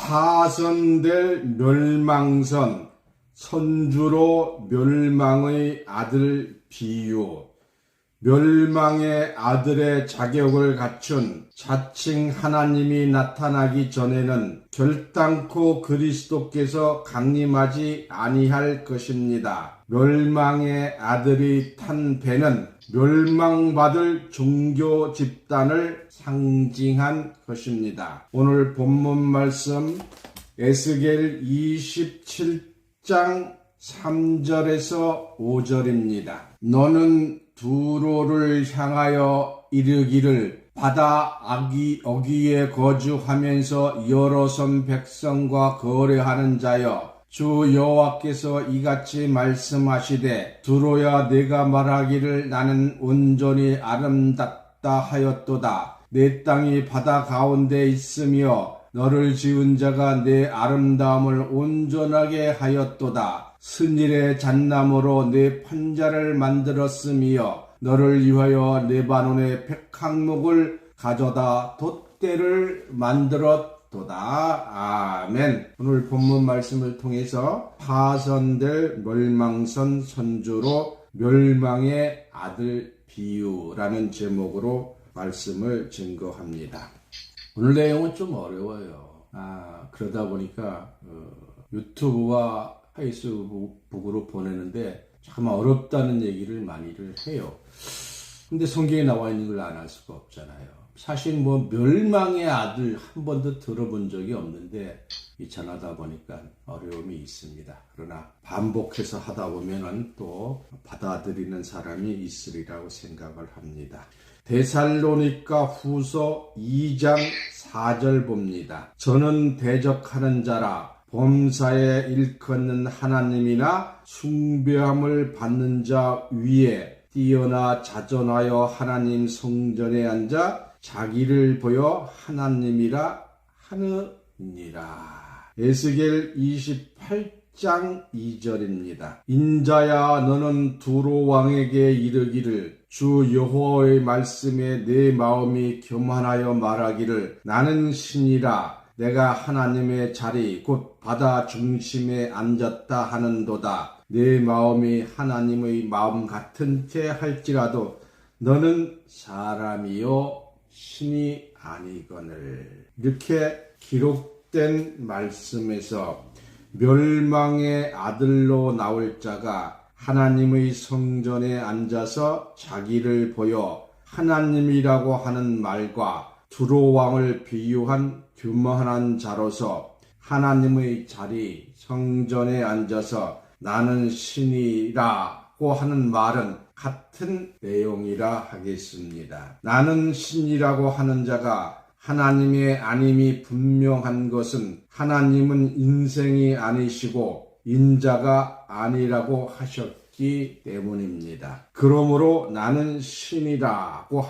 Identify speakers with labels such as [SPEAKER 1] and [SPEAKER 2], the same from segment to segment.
[SPEAKER 1] 파선될 멸망선, 선주로 멸망의 아들 비유. 멸망의 아들의 자격을 갖춘 자칭 하나님이 나타나기 전에는 결단코 그리스도께서 강림하지 아니할 것입니다. 멸망의 아들이 탄 배는 멸망받을 종교 집단을 상징한 것입니다. 오늘 본문 말씀 에스겔 27장 3절에서 5절입니다. 너는 두로를 향하여 이르기를 바다 어귀에 거주하면서 여러 섬 백성과 거래하는 자여, 주 여호와께서 이같이 말씀하시되 두로야, 내가 말하기를 나는 온전히 아름답다 하였도다. 내 땅이 바다 가운데 있으며 너를 지은 자가 내 아름다움을 온전하게 하였도다. 스닐의 잣나무로 내 판자를 만들었으며 너를 위하여 레바논의 백항목을 가져다 돛대를 만들었도다. 아멘. 오늘 본문 말씀을 통해서 파선될 멸망선 선주로 멸망의 아들 비유라는 제목으로 말씀을 증거합니다. 오늘 내용은 좀 어려워요. 그러다 보니까 유튜브와 페이스북으로 보내는데 참 어렵다는 얘기를 많이들 해요. 근데 성경에 나와 있는 걸 안 할 수가 없잖아요. 사실 멸망의 아들 한 번도 들어본 적이 없는데 전하다 보니까 어려움이 있습니다. 그러나 반복해서 하다 보면은 또 받아들이는 사람이 있으리라고 생각을 합니다. 데살로니가 후서 2장 4절 봅니다. 저는 대적하는 자라 범사에 일컫는 하나님이나 숭배함을 받는 자 위에 뛰어나 자전하여 하나님 성전에 앉아 자기를 보여 하나님이라 하느니라. 에스겔 28장 2절입니다. 인자야, 너는 두로 왕에게 이르기를 주 여호와의 말씀에 내 마음이 교만하여 말하기를 나는 신이라. 내가 하나님의 자리 곧 바다 중심에 앉았다 하는도다. 내 마음이 하나님의 마음 같은 채 할지라도 너는 사람이요 신이 아니거늘. 이렇게 기록된 말씀에서 멸망의 아들로 나올 자가 하나님의 성전에 앉아서 자기를 보여 하나님이라고 하는 말과 두로 왕을 비유한 교만한 자로서 하나님의 자리 성전에 앉아서 나는 신이라고 하는 말은 같은 내용이라 하겠습니다. 나는 신이라고 하는 자가 하나님의 아님이 분명한 것은 하나님은 인생이 아니시고 인자가 아니라고 하셨기 때문입니다. 그러므로 나는 신이라고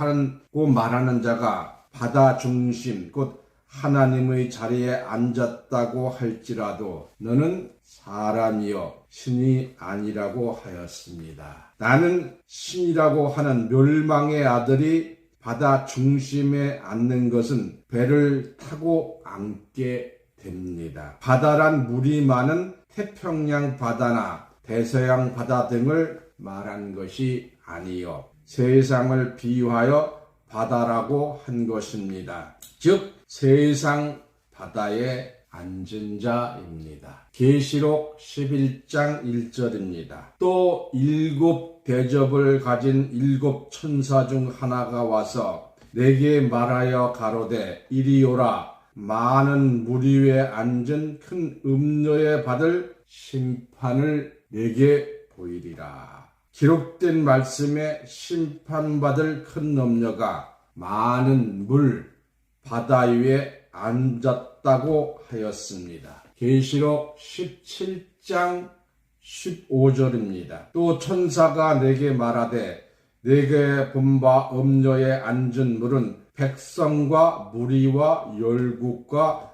[SPEAKER 1] 말하는 자가 바다 중심 곧 하나님의 자리에 앉았다고 할지라도 너는 사람이요 신이 아니라고 하였습니다. 나는 신이라고 하는 멸망의 아들이 바다 중심에 앉는 것은 배를 타고 앉게 됩니다. 바다란 물이 많은 태평양 바다나 대서양 바다 등을 말한 것이 아니요 세상을 비유하여 바다라고 한 것입니다. 즉 세상 바다에 앉은 자입니다. 계시록 11장 1절입니다. 또 7 대접을 가진 7 천사 중 하나가 와서 내게 말하여 가로되 이리 오라. 많은 무리 위에 앉은 큰 음녀에 받을 심판을 내게 보이리라. 기록된 말씀에 심판받을 큰 음녀가 많은 바다 위에 앉았다고 하였습니다. 계시록 17장 15절입니다. 또 천사가 내게 말하되 내게 본 바 음녀에 앉은 물은 백성과 무리와 열국과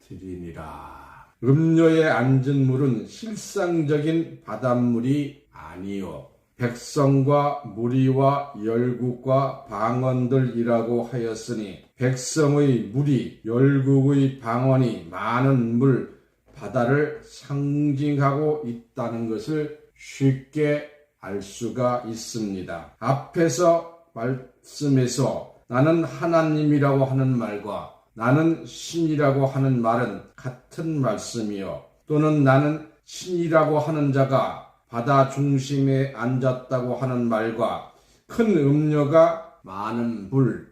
[SPEAKER 1] 방언들이니라. 음녀에 앉은 물은 실상적인 바닷물이 아니요 백성과 무리와 열국과 방언들이라고 하였으니 백성의 무리, 열국의 방언이 많은 물, 바다를 상징하고 있다는 것을 쉽게 알 수가 있습니다. 앞에서 말씀에서 나는 하나님이라고 하는 말과 나는 신이라고 하는 말은 같은 말씀이요. 또는 나는 신이라고 하는 자가 바다 중심에 앉았다고 하는 말과 큰 음료가 많은 물,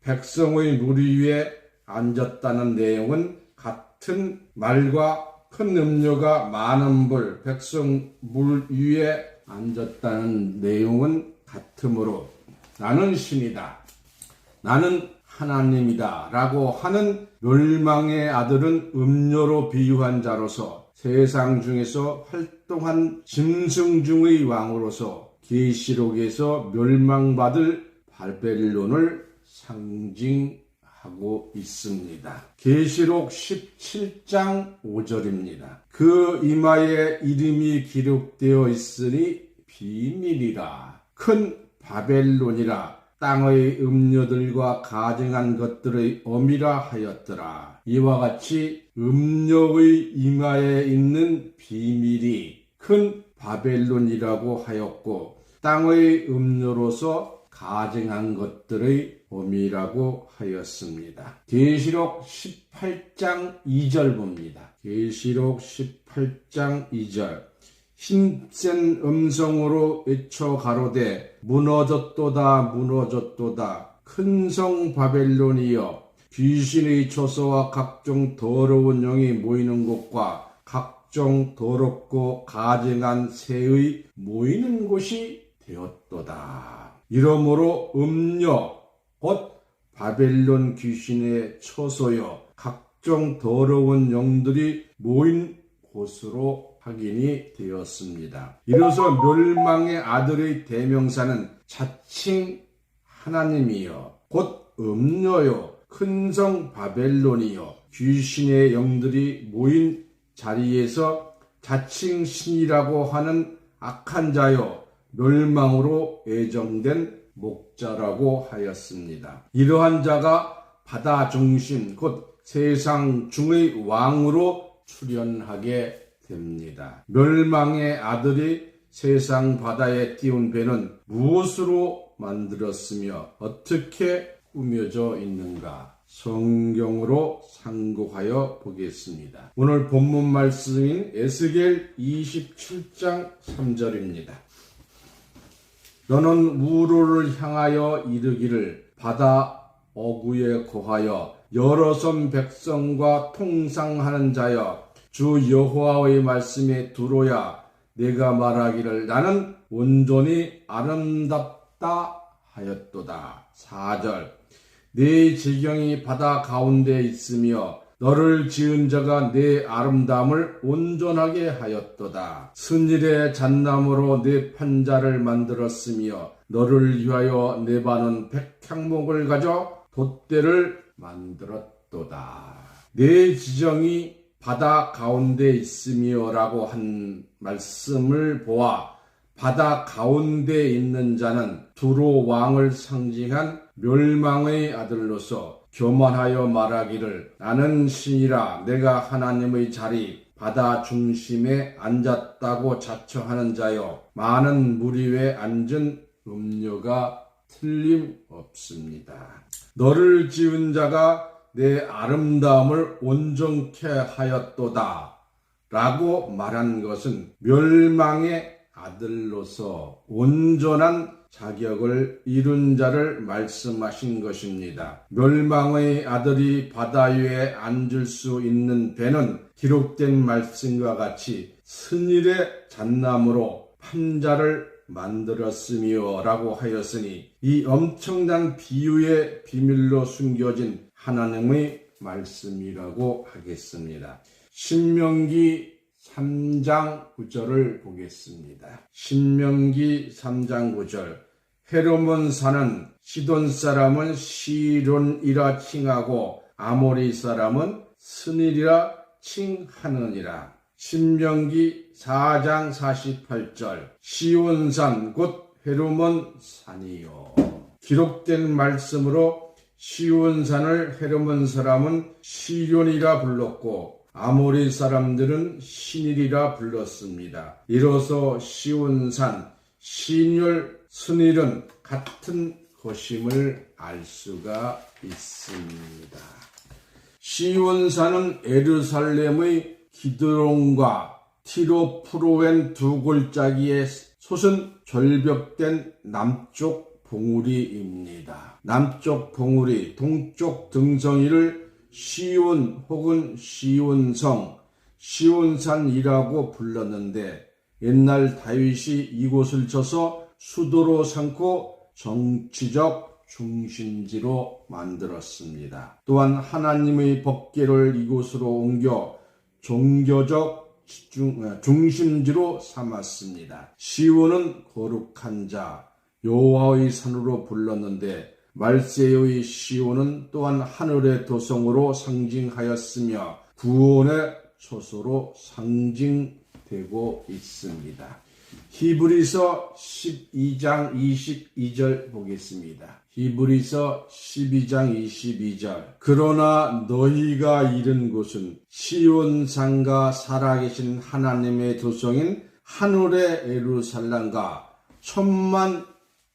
[SPEAKER 1] 백성의 물 위에 앉았다는 내용은 같은 말과 큰 음료가 많은 물, 백성 물 위에 앉았다는 내용은 같으므로 나는 신이다, 나는 하나님이다 라고 하는 멸망의 아들은 음료로 비유한 자로서 세상 중에서 활동한 짐승 중의 왕으로서 계시록에서 멸망받을 바벨론을 상징하고 있습니다. 계시록 17장 5절입니다. 그 이마에 이름이 기록되어 있으니 비밀이라, 큰 바벨론이라, 땅의 음료들과 가증한 것들의 어미라 하였더라. 이와 같이 음료의 이마에 있는 비밀이 큰 바벨론이라고 하였고, 땅의 음료로서 가증한 것들의 어미라고 하였습니다. 계시록 18장 2절 봅니다. 계시록 18장 2절. 힘센 음성으로 외쳐 가로되 무너졌도다 무너졌도다 큰 성 바벨론이여, 귀신의 처소와 각종 더러운 영이 모이는 곳과 각종 더럽고 가증한 새의 모이는 곳이 되었도다. 이러므로 음녀 곧 바벨론 귀신의 처소여 각종 더러운 영들이 모인 곳으로 확인이 되었습니다. 이로써 멸망의 아들의 대명사는 자칭 하나님이여 곧 음녀요 큰 성 바벨론이요 귀신의 영들이 모인 자리에서 자칭 신이라고 하는 악한 자요 멸망으로 예정된 목자라고 하였습니다. 이러한 자가 바다 중심 곧 세상 중의 왕으로 출현하게 됩니다. 멸망의 아들이 세상 바다에 띄운 배는 무엇으로 만들었으며 어떻게 꾸며져 있는가? 성경으로 상고하여 보겠습니다. 오늘 본문 말씀인 에스겔 27장 3절입니다. 너는 우로를 향하여 이르기를 바다 어구에 거하여 여러 섬 백성과 통상하는 자여 주 여호와의 말씀에 두로야 내가 말하기를 나는 온전히 아름답다 하였도다. 4절. 네 지경이 바다 가운데 있으며 너를 지은 자가 네 아름다움을 온전하게 하였도다. 순일의 잣나무로 네 판자를 만들었으며 너를 위하여 네바논 백향목을 가져 돛대를 만들었도다. 네 지경이 바다 가운데 있으며 라고 한 말씀을 보아 바다 가운데 있는 자는 두로 왕을 상징한 멸망의 아들로서 교만하여 말하기를 나는 신이라 내가 하나님의 자리 바다 중심에 앉았다고 자처하는 자여 많은 물 위에 앉은 음료가 틀림없습니다. 너를 지은 자가 내 아름다움을 온전케 하였도다 라고 말한 것은 멸망의 아들로서 온전한 자격을 이룬 자를 말씀하신 것입니다. 멸망의 아들이 바다 위에 앉을 수 있는 배는 기록된 말씀과 같이 스닐의 잣나무로 판자를 만들었으며 라고 하였으니 이 엄청난 비유의 비밀로 숨겨진 하나님의 말씀이라고 하겠습니다. 신명기 3장 9절을 보겠습니다. 신명기 3장 9절. 헤르몬 산은 시돈 사람은 시론이라 칭하고 아모리 사람은 스닐이라 칭하느니라. 신명기 4장 48절. 시온산 곧 헤르몬 산이요. 기록된 말씀으로 시온산을 헤르몬 사람은 시련이라 불렀고 아모리 사람들은 신일이라 불렀습니다. 이로써 시온산, 신일, 스닐은 같은 것임을 알 수가 있습니다. 시온산은 예루살렘의 기드론과 티로프로엔 두 골짜기에 솟은 절벽된 남쪽 봉우리입니다. 남쪽 봉우리, 동쪽 등성이를 시온 혹은 시온성, 시온산이라고 불렀는데 옛날 다윗이 이곳을 쳐서 수도로 삼고 정치적 중심지로 만들었습니다. 또한 하나님의 법궤를 이곳으로 옮겨 종교적 중심지로 삼았습니다. 시온은 거룩한 자, 여호와의 산으로 불렀는데 말세의 시온은 또한 하늘의 도성으로 상징하였으며 구원의 초소로 상징되고 있습니다. 히브리서 12장 22절 보겠습니다. 히브리서 12장 22절. 그러나 너희가 이른 곳은 시온산과 살아계신 하나님의 도성인 하늘의 예루살렘과 천만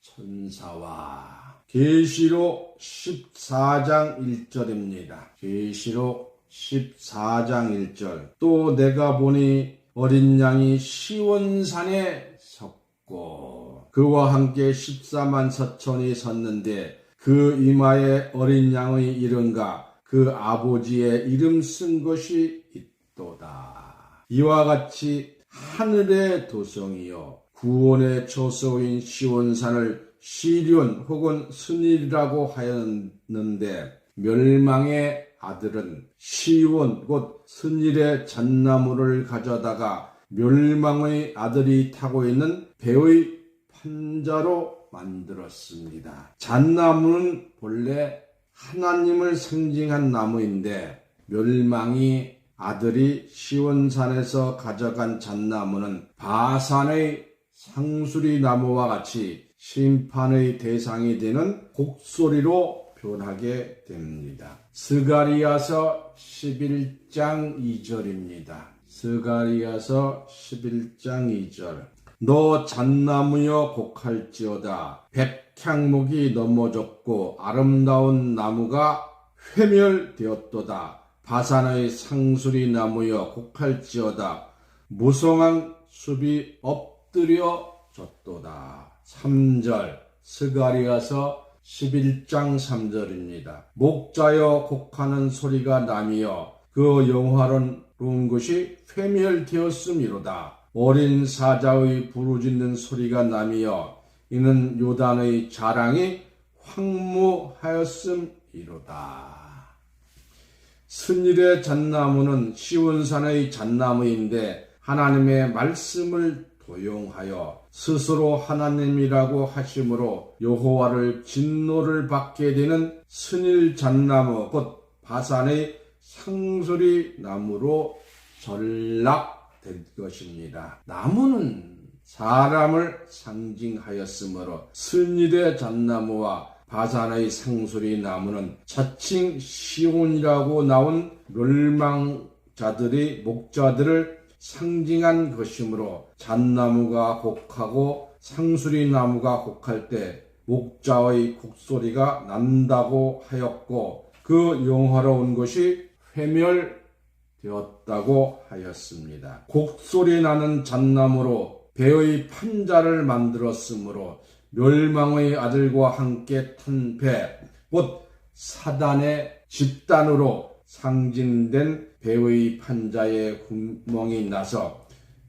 [SPEAKER 1] 천사와. 계시록 14장 1절입니다. 계시록 14장 1절. 또 내가 보니 어린 양이 시온산에 섰고 그와 함께 14만 4천이 섰는데 그 이마에 어린 양의 이름과 그 아버지의 이름 쓴 것이 있도다. 이와 같이 하늘의 도성이요 구원의 처소인 시온산을 시련 혹은 스닐이라고 하였는데 멸망의 아들은 시온 곧 스닐의 잣나무를 가져다가 멸망의 아들이 타고 있는 배의 판자로 만들었습니다. 잣나무는 본래 하나님을 상징한 나무인데 멸망의 아들이 시온산에서 가져간 잣나무는 바산의 상수리 나무와 같이 심판의 대상이 되는 곡소리로 변하게 됩니다. 스가리야서 11장 2절입니다. 스가리야서 11장 2절. 너 잣나무여 곡할지어다. 백향목이 넘어졌고 아름다운 나무가 회멸되었도다. 바산의 상수리 나무여 곡할지어다. 무성한 숲이 엎드려졌도다. 3절. 스가리야서 11장 3절입니다. 목자여 곡하는 소리가 나며 그 영화로운 것이 회멸되었음이로다. 어린 사자의 부르짖는 소리가 나며 이는 요단의 자랑이 황무하였음이로다. 스닐의 잣나무는 시온산의 잣나무인데 하나님의 말씀을 도용하여 스스로 하나님이라고 하심으로 여호와를 진노를 받게 되는 스닐 잣나무 곧 바산의 상수리 나무로 전락된 것입니다. 나무는 사람을 상징하였으므로 스닐의 잣나무와 바산의 상수리 나무는 자칭 시온이라고 나온 멸망자들이 목자들을 상징한 것이므로 잣나무가 곡하고 상수리 나무가 곡할 때 목자의 곡소리가 난다고 하였고 그 영화로운 것이 회멸되었다고 하였습니다. 곡소리 나는 잣나무로 배의 판자를 만들었으므로 멸망의 아들과 함께 탄 배, 곧 사단의 집단으로 상징된 배의 판자에 구멍이 나서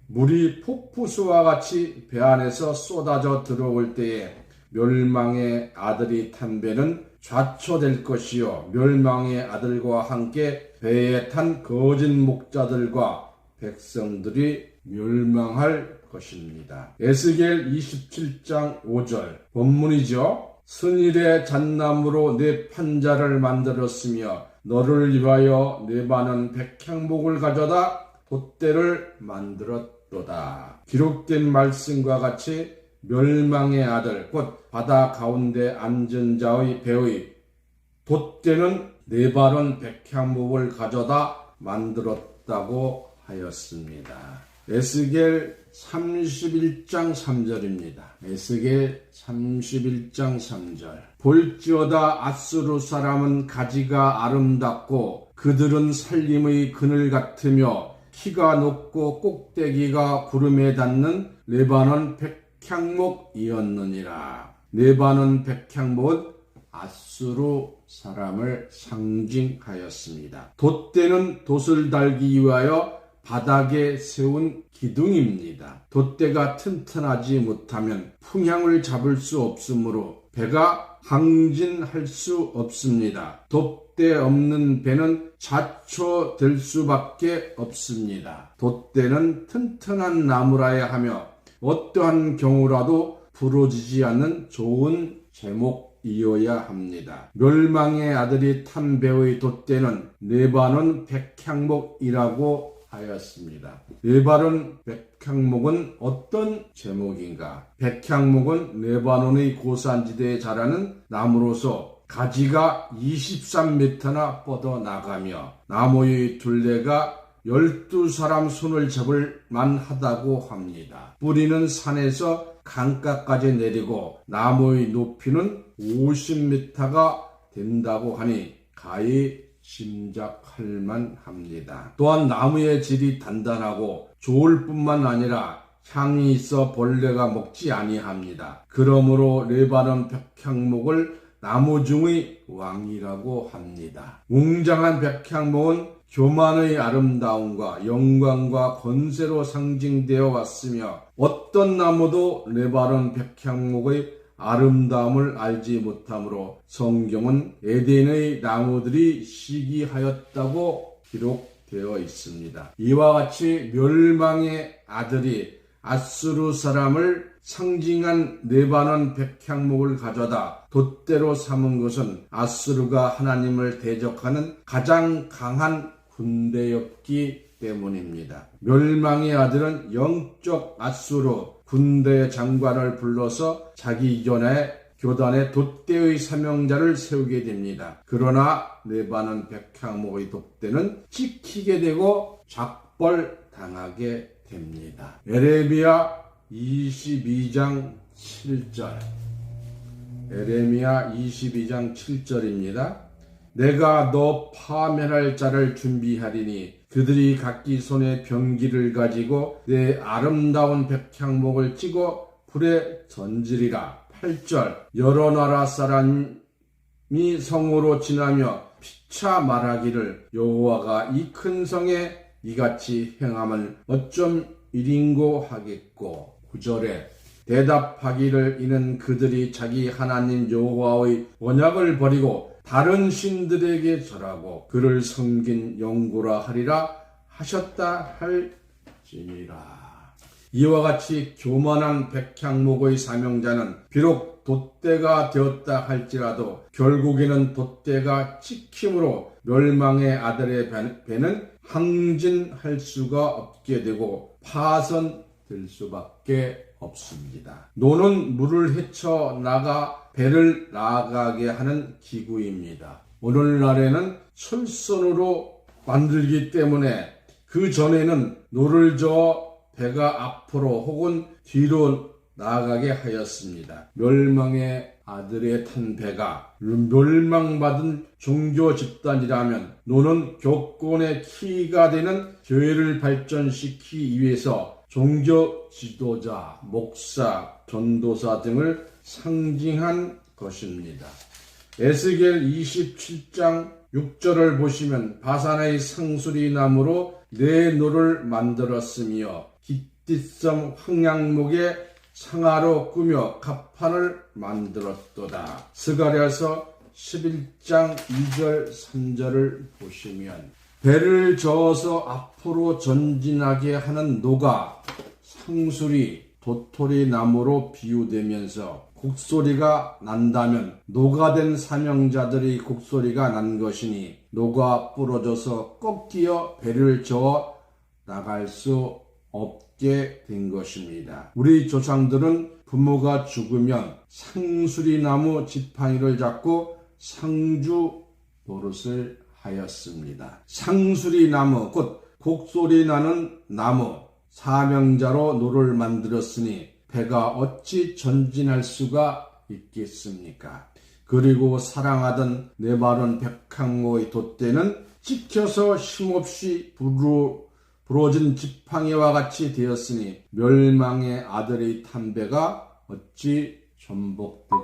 [SPEAKER 1] 물이 폭포수와 같이 배 안에서 쏟아져 들어올 때에 멸망의 아들이 탄 배는 좌초될 것이요 멸망의 아들과 함께 배에 탄 거짓 목자들과 백성들이 멸망할 것입니다. 에스겔 27장 5절 본문이죠. 스닐의 잣나무로 내 판자를 만들었으며 너를 위하여 내 많은 백향목을 가져다 돛대를 만들었도다. 기록된 말씀과 같이 멸망의 아들 곧 바다 가운데 앉은 자의 배의 돛대는 네바론 백향목을 가져다 만들었다고 하였습니다. 에스겔 31장 3절입니다. 에스겔 31장 3절. 볼지어다 아수르 사람은 가지가 아름답고 그들은 살림의 그늘 같으며 키가 높고 꼭대기가 구름에 닿는 레바논 백향목이었느니라. 레바논 백향목은 아수르 사람을 상징하였습니다. 돛대는 돛을 달기 위하여 바닥에 세운 기둥입니다. 돛대가 튼튼하지 못하면 풍향을 잡을 수 없으므로 배가 항진할 수 없습니다. 돛대 없는 배는 자초될 수밖에 없습니다. 돛대는 튼튼한 나무라야 하며 어떠한 경우라도 부러지지 않는 좋은 제목이어야 합니다. 멸망의 아들이 탄 배의 돛대는 레바논 백향목이라고 하였습니다. 레바논 백향목은 어떤 제목인가? 백향목은 레바논의 고산지대에 자라는 나무로서 가지가 23m나 뻗어나가며 나무의 둘레가 12사람 손을 잡을 만하다고 합니다. 뿌리는 산에서 강가까지 내리고 나무의 높이는 50m가 된다고 하니 가히 짐작할 만합니다. 또한 나무의 질이 단단하고 좋을 뿐만 아니라 향이 있어 벌레가 먹지 아니합니다. 그러므로 레바논 백향목을 나무 중의 왕이라고 합니다. 웅장한 백향목은 교만의 아름다움과 영광과 권세로 상징되어 왔으며 어떤 나무도 레바논 백향목의 아름다움을 알지 못하므로 성경은 에덴의 나무들이 시기하였다고 기록되어 있습니다. 이와 같이 멸망의 아들이 아수르 사람을 상징한 레바논 백향목을 가져다 돛대로 삼은 것은 아수르가 하나님을 대적하는 가장 강한 군대였기 때문입니다. 멸망의 아들은 영적 아수르 군대 장관을 불러서 자기 교단에 돛대의 사명자를 세우게 됩니다. 그러나 레바논 백향목의 돛대는 찍히게 되고 작벌당하게 됩니다. 에레미야 22장 7절. 에레미야 22장 7절입니다. 내가 너 파멸할 자를 준비하리니 그들이 각기 손에 병기를 가지고 내 아름다운 백향목을 찌고 불에 던지리라. 8절. 여러 나라 사람이 성으로 지나며 피차 말하기를 여호와가 이 큰 성에 이같이 행함은 어쩜 일인고 하겠고. 9절에 대답하기를 이는 그들이 자기 하나님 여호와의 언약을 버리고 다른 신들에게 절하고 그를 섬긴 영구라 하리라 하셨다 할지니라. 이와 같이 교만한 백향목의 사명자는 비록 돛대가 되었다 할지라도 결국에는 돛대가 찍힘으로 멸망의 아들의 배는 항진할 수가 없게 되고 파선될 수밖에 없습니다. 노는 물을 헤쳐나가 배를 나가게 하는 기구입니다. 오늘날에는 철선으로 만들기 때문에 그 전에는 노를 저어 배가 앞으로 혹은 뒤로 나아가게 하였습니다. 멸망의 아들의 탄 배가 멸망받은 종교 집단이라면 노는 교권의 키가 되는 교회를 발전시키기 위해서 종교 지도자, 목사, 전도사 등을 상징한 것입니다. 에스겔 27장 6절을 보시면 바산의 상수리 나무로 네 노를 만들었으며 깃딧섬 황양목에 상아로 꾸며 갑판을 만들었도다. 스가랴서 11장 2절 3절을 보시면 배를 저어서 앞으로 전진하게 하는 노가 상수리, 도토리 나무로 비유되면서 곡소리가 난다면 노가 된 사명자들의 곡소리가 난 것이니 노가 부러져서 꺾여 배를 저어 나갈 수 없게 된 것입니다. 우리 조상들은 부모가 죽으면 상수리 나무 지팡이를 잡고 상주 노릇을 하였습니다. 상수리나무 곧 곡소리 나는 나무 사명자로 노를 만들었으니 배가 어찌 전진할 수가 있겠습니까? 그리고 사랑하던 내 마른 백항모의 돛대는 찍혀서 힘없이 부러진 지팡이와 같이 되었으니 멸망의 아들의 탐배가 어찌 전복되지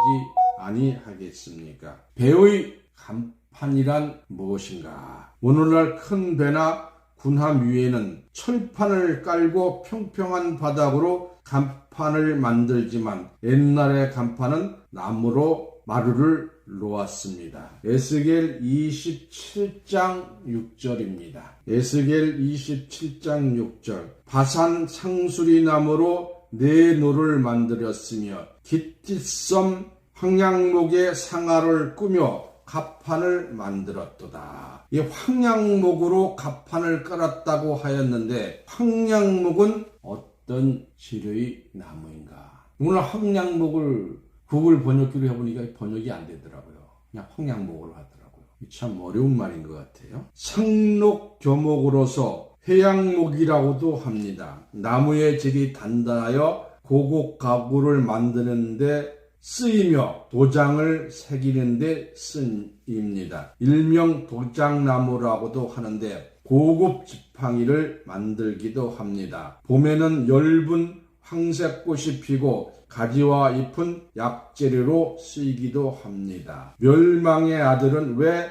[SPEAKER 1] 아니하겠습니까? 배의 간판이란 무엇인가? 오늘날 큰 배나 군함 위에는 철판을 깔고 평평한 바닥으로 간판을 만들지만 옛날의 간판은 나무로 마루를 놓았습니다. 에스겔 27장 6절입니다. 에스겔 27장 6절 바산 상수리 나무로 네 노를 만들었으며 기티섬 황양목의 상아를 꾸며 갑판을 만들었도다. 이 황양목으로 갑판을 깔았다고 하였는데 황양목은 어떤 지류의 나무인가? 오늘 황양목을 구글 번역기로 해보니까 번역이 안 되더라고요. 그냥 황양목으로 하더라고요. 참 어려운 말인 것 같아요. 상록 교목으로서 회양목이라고도 합니다. 나무의 질이 단단하여 고급 가구를 만드는데 쓰이며 도장을 새기는데 쓰입니다. 일명 도장나무라고도 하는데 고급 지팡이를 만들기도 합니다. 봄에는 엷은 황색꽃이 피고 가지와 잎은 약재료로 쓰이기도 합니다. 멸망의 아들은 왜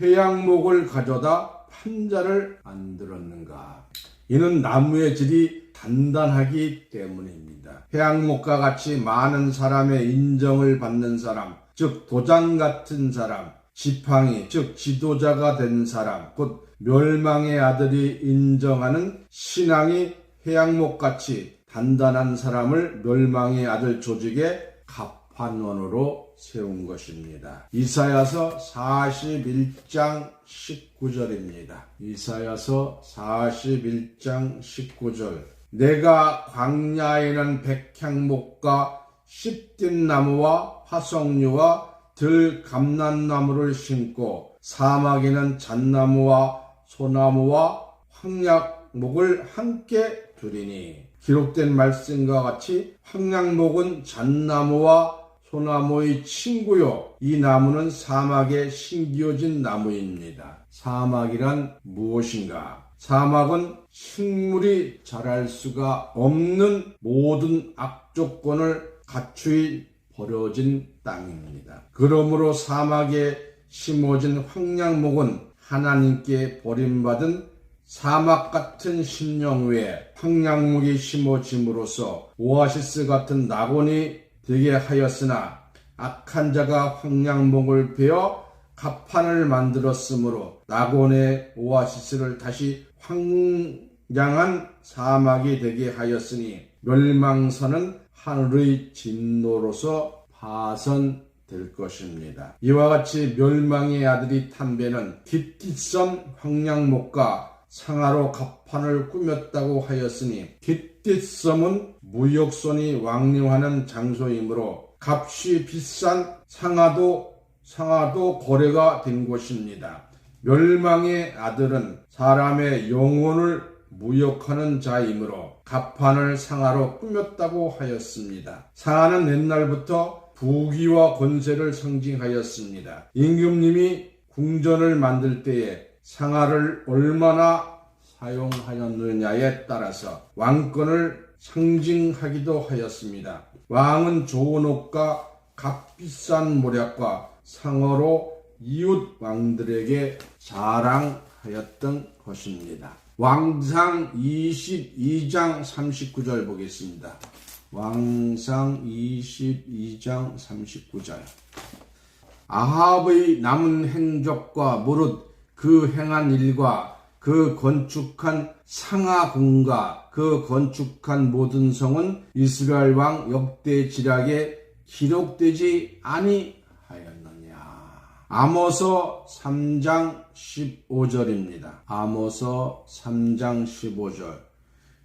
[SPEAKER 1] 회양목을 가져다 판자를 만들었는가? 이는 나무의 질이 단단하기 때문입니다. 회양목과 같이 많은 사람의 인정을 받는 사람, 즉 도장 같은 사람, 지팡이, 즉 지도자가 된 사람, 곧 멸망의 아들이 인정하는 신앙이 회양목같이 단단한 사람을 멸망의 아들 조직의 갑판원으로 세운 것입니다. 이사야서 41장 19절입니다. 이사야서 41장 19절 내가 광야에는 백향목과 씹딘 나무와 화석류와 들감난나무를 심고 사막에는 잣나무와 소나무와 황약목을 함께 두리니 기록된 말씀과 같이 황양목은 잣나무와 소나무의 친구요 이 나무는 사막에 심기어진 나무입니다. 사막이란 무엇인가? 사막은 식물이 자랄 수가 없는 모든 악조건을 갖추이 버려진 땅입니다. 그러므로 사막에 심어진 황양목은 하나님께 버림받은 사막 같은 심령 위에 황양목이 심어짐으로써 오아시스 같은 낙원이 되게 하였으나 악한 자가 황양목을 베어 갑판을 만들었으므로 낙원의 오아시스를 다시 황량한 사막이 되게 하였으니 멸망선은 하늘의 진노로서 파선될 것입니다. 이와 같이 멸망의 아들이 탐배는 깃깃섬 황양목과 상하로 갑판을 꾸몄다고 하였으니 깃깃섬은 무역선이 왕래하는 장소이므로 값이 비싼 상하도 거래가 된 곳입니다. 멸망의 아들은 사람의 영혼을 무역하는 자이므로 갑판을 상하로 꾸몄다고 하였습니다. 상하는 옛날부터 부귀와 권세를 상징하였습니다. 임금님이 궁전을 만들 때에 상하를 얼마나 사용하였느냐에 따라서 왕권을 상징하기도 하였습니다. 왕은 좋은 옷과 값비싼 모략과 상어로 이웃 왕들에게 자랑하였던 것입니다. 왕상 22장 39절 보겠습니다. 왕상 22장 39절 아합의 남은 행적과 무릇 그 행한 일과 그 건축한 상하궁과 그 건축한 모든 성은 이스라엘 왕 역대지략에 기록되지 아니하였느냐. 아모서 3장 15절입니다. 아모서 3장 15절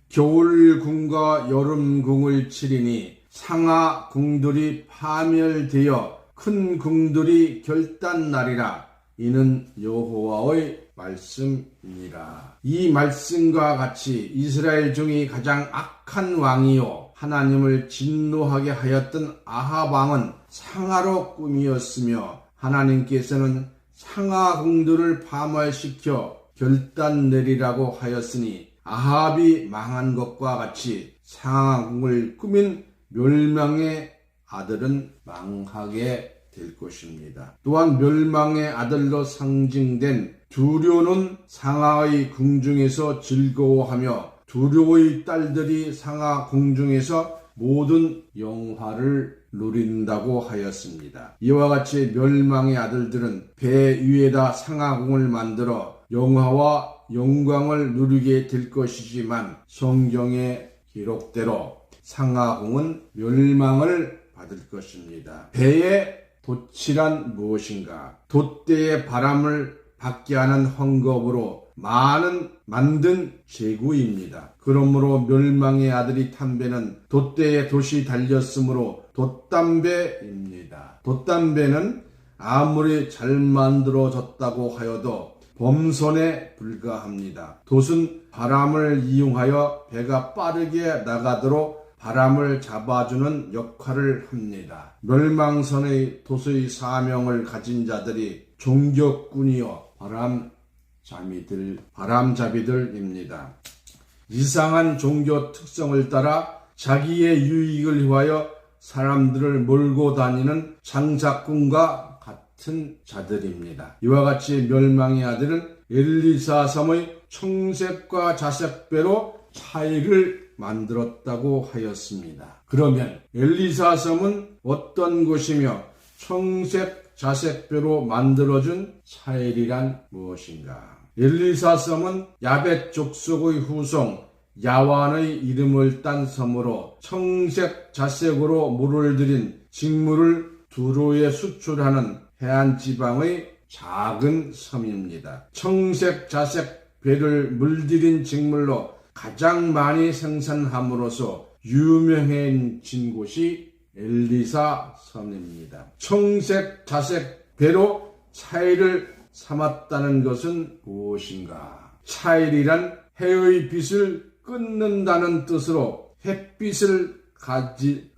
[SPEAKER 1] 겨울궁과 여름궁을 치리니 상하궁들이 파멸되어 큰 궁들이 결단나리라. 이는 여호와의 말씀이니라. 이 말씀과 같이 이스라엘 중에 가장 악한 왕이요 하나님을 진노하게 하였던 아합 왕은 상하로 꾸미었으며 하나님께서는 상하궁들을 파멸시켜 결단 내리라고 하였으니 아합이 망한 것과 같이 상하궁을 꾸민 멸망의 아들은 망하게 될 것입니다. 또한 멸망의 아들로 상징된 두려는 상하의 궁중에서 즐거워하며 두려의 딸들이 상하 궁중에서 모든 영화를 누린다고 하였습니다. 이와 같이 멸망의 아들들은 배 위에다 상하궁을 만들어 영화와 영광을 누리게 될 것이지만 성경의 기록대로 상하궁은 멸망을 받을 것입니다. 배의 돛이란 무엇인가? 돛대의 바람을 받게 하는 헝겊으로 만든 제구입니다. 그러므로 멸망의 아들이 탄 배는 돛대에 돛이 달렸으므로 돛담배입니다. 돛담배는 아무리 잘 만들어졌다고 하여도 범선에 불과합니다. 돛은 바람을 이용하여 배가 빠르게 나가도록 바람을 잡아주는 역할을 합니다. 멸망선의 돛의 사명을 가진 자들이 종교꾼이요 바람잡이들입니다. 이상한 종교 특성을 따라 자기의 유익을 위하여 사람들을 몰고 다니는 장사꾼과 같은 자들입니다. 이와 같이 멸망의 아들은 엘리사 섬의 청색과 자색배로 차이를 만들었다고 하였습니다. 그러면 엘리사 섬은 어떤 곳이며 청색 자색배로 만들어준 차일이란 무엇인가? 엘리사 섬은 야벳 족속의 후손 야완의 이름을 딴 섬으로 청색 자색으로 물을 들인 직물을 두로에 수출하는 해안 지방의 작은 섬입니다. 청색 자색 배를 물들인 직물로 가장 많이 생산함으로써 유명해진 곳이 엘리사 섬입니다. 청색 자색 배로 차일을 삼았다는 것은 무엇인가? 차일이란 해의 빛을 끊는다는 뜻으로 햇빛을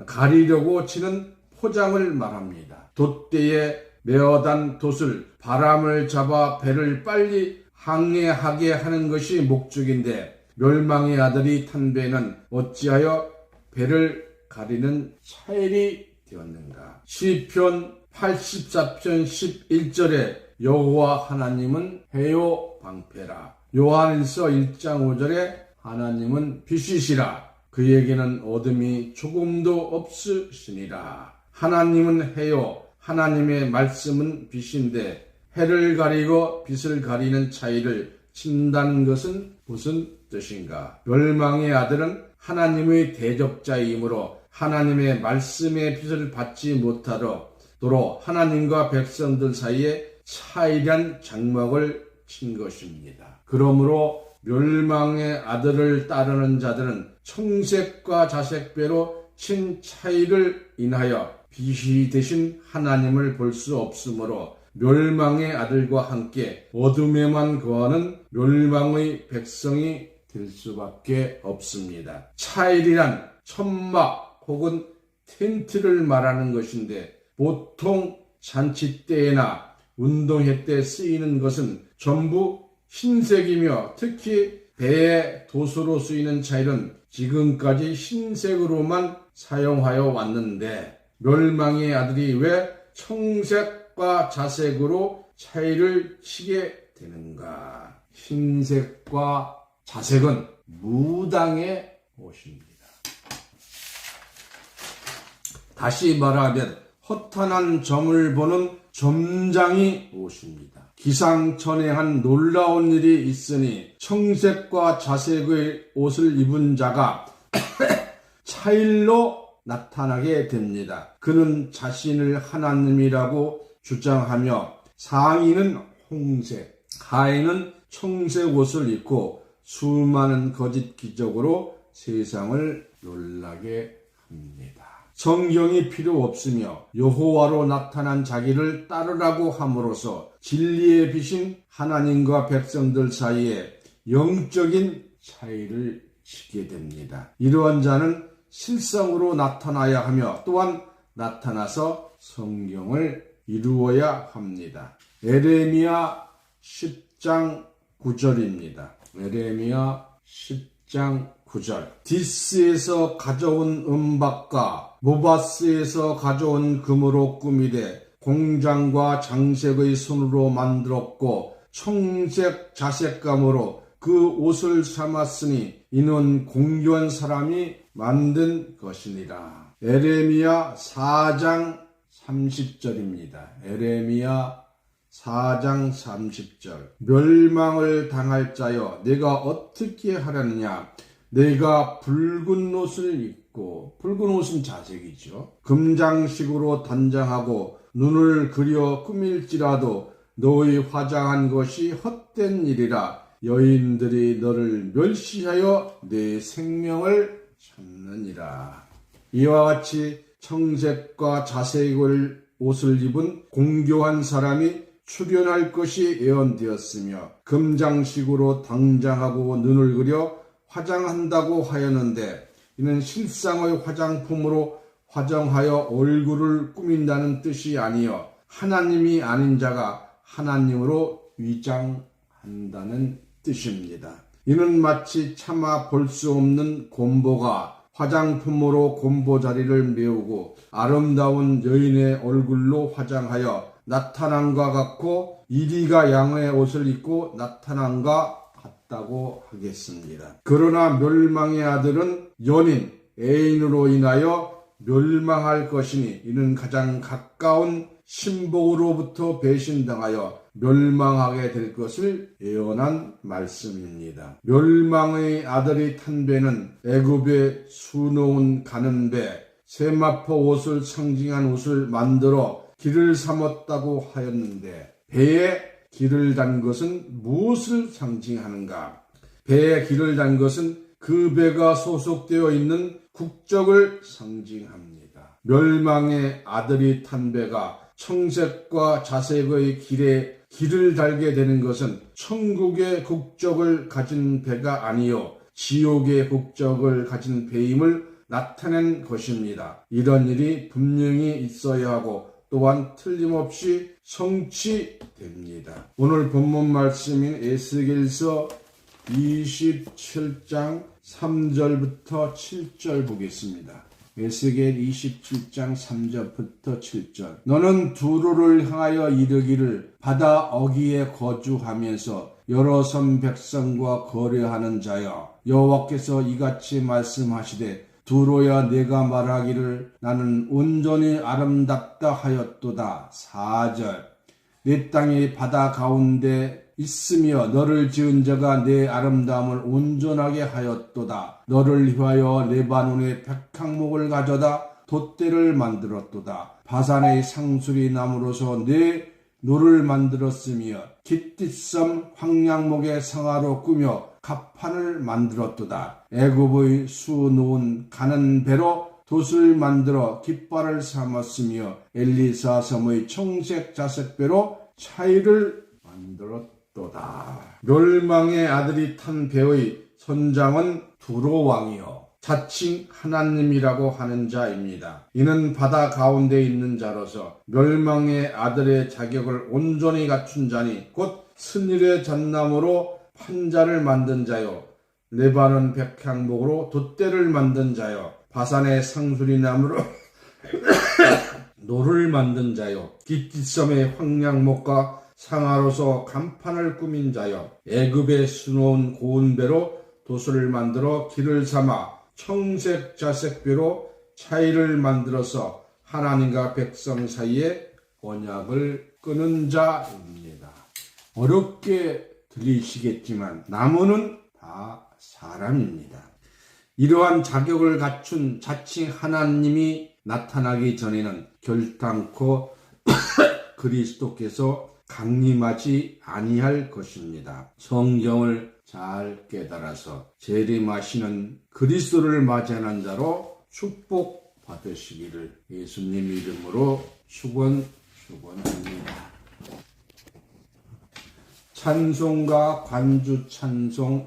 [SPEAKER 1] 가리려고 치는 포장을 말합니다. 돛대에 메어단 돛을 바람을 잡아 배를 빨리 항해하게 하는 것이 목적인데 멸망의 아들이 탄 배는 어찌하여 배를 가리는 차일이 되었는가? 시편 84편 11절에 여호와 하나님은 해요 방패라. 요한일서 1장 5절에 하나님은 빛이시라. 그에게는 어둠이 조금도 없으시니라. 하나님은 해요. 하나님의 말씀은 빛인데 해를 가리고 빛을 가리는 차이를 친다는 것은 무슨 뜻인가? 멸망의 아들은 하나님의 대적자이므로 하나님의 말씀의 빛을 받지 못하도록 하나님과 백성들 사이에 차이란 장막을 친 것입니다. 그러므로 멸망의 아들을 따르는 자들은 청색과 자색배로 친 차이를 인하여 빛이 되신 하나님을 볼 수 없으므로 멸망의 아들과 함께 어둠에만 거하는 멸망의 백성이 될 수밖에 없습니다. 차일이란 천막 혹은 텐트를 말하는 것인데 보통 잔치 때나 운동회 때 쓰이는 것은 전부 흰색이며 특히 배의 돛으로 쓰이는 차일은 지금까지 흰색으로만 사용하여 왔는데 멸망의 아들이 왜 청색과 자색으로 차일을 치게 되는가? 흰색과 자색은 무당의 옷입니다. 다시 말하면 허탄한 점을 보는 점장이 옷입니다. 기상천외한 놀라운 일이 있으니 청색과 자색의 옷을 입은 자가 차일로 나타나게 됩니다. 그는 자신을 하나님이라고 주장하며 상의는 홍색, 하의는 청색 옷을 입고 수많은 거짓 기적으로 세상을 놀라게 합니다. 성경이 필요 없으며 여호와로 나타난 자기를 따르라고 함으로써 진리의 빛인 하나님과 백성들 사이에 영적인 차이를 지게 됩니다. 이러한 자는 실상으로 나타나야 하며 또한 나타나서 성경을 이루어야 합니다. 에레미야 10장 9절입니다. 에레미야 10장 9절. 디스에서 가져온 은박과 모바스에서 가져온 금으로 꾸미되 공장과 장색의 손으로 만들었고 청색 자색감으로 그 옷을 삼았으니 이는 공교한 사람이 만든 것이니라. 에레미야 4장 30절입니다. 에레미야 4장 30절. 멸망을 당할 자여 내가 어떻게 하려느냐. 내가 붉은 옷을 입고, 붉은 옷은 자색이죠. 금장식으로 단장하고 눈을 그려 꾸밀지라도 너의 화장한 것이 헛된 일이라. 여인들이 너를 멸시하여 내 생명을 찾느니라. 이와 같이 청색과 자색을 옷을 입은 공교한 사람이 출현할 것이 예언되었으며 금장식으로 단장하고 눈을 그려 화장한다고 하였는데 이는 실상의 화장품으로 화장하여 얼굴을 꾸민다는 뜻이 아니요 하나님이 아닌 자가 하나님으로 위장한다는 뜻입니다. 이는 마치 차마 볼 수 없는 곰보가 화장품으로 곰보 자리를 메우고 아름다운 여인의 얼굴로 화장하여 나타남과 같고 이리가 양의 옷을 입고 나타남과 같다고 하겠습니다. 그러나 멸망의 아들은 연인, 애인으로 인하여 멸망할 것이니 이는 가장 가까운 신복으로부터 배신당하여 멸망하게 될 것을 예언한 말씀입니다. 멸망의 아들이 탄 배는 애굽의 수놓은 가는 배, 세마포 옷을 상징한 옷을 만들어 길을 삼았다고 하였는데 배에 길을 단 것은 무엇을 상징하는가? 배에 길을 단 것은 그 배가 소속되어 있는 국적을 상징합니다. 멸망의 아들이 탄 배가 청색과 자색의 길에 길을 달게 되는 것은 천국의 국적을 가진 배가 아니요 지옥의 국적을 가진 배임을 나타낸 것입니다. 이런 일이 분명히 있어야 하고 또한 틀림없이 성취됩니다. 오늘 본문 말씀인 에스겔서 27장 3절부터 7절 보겠습니다. 에스겔 27장 3절부터 7절. 너는 두로를 향하여 이르기를 바다 어귀에 거주하면서 여러 섬 백성과 거래하는 자여 여호와께서 이같이 말씀하시되 두로야 내가 말하기를 나는 온전히 아름답다 하였도다. 4절. 내 땅이 바다 가운데 있으며 너를 지은 자가 내 아름다움을 온전하게 하였도다. 너를 위하여 레바논의 백향목을 가져다 돛대를 만들었도다. 바산의 상수리 나무로서 내 노를 만들었으며 깃딧섬 황량목의 상아로 꾸며 갑판을 만들었도다. 애굽의 수놓은 가는 배로 돛을 만들어 깃발을 삼았으며 엘리사 섬의 청색 자색배로 차이를 만들었도다. 멸망의 아들이 탄 배의 선장은 두로 왕이요 자칭 하나님이라고 하는 자입니다. 이는 바다 가운데 있는 자로서 멸망의 아들의 자격을 온전히 갖춘 자니 곧 스닐의 잣나무로 판자를 만든 자요 레바논 백향목으로 돛대를 만든 자요 바산의 상수리 나무로 노를 만든 자요 깃깃섬의 황량목과 상아로서 간판을 꾸민 자요 애굽에 수놓은 고운 배로 돛을 만들어 길을 삼아 청색 자색배로 차이를 만들어서 하나님과 백성 사이에 언약을 끊은 자입니다. 어렵게 들리시겠지만 나무는 다 사람입니다. 이러한 자격을 갖춘 자칭 하나님이 나타나기 전에는 결단코 그리스도께서 강림하지 아니할 것입니다. 성경을 잘 깨달아서 재림하시는 그리스도를 맞이하는 자로 축복받으시기 받으시기를 예수님 이름으로 축원합니다. 찬송가 관주 찬송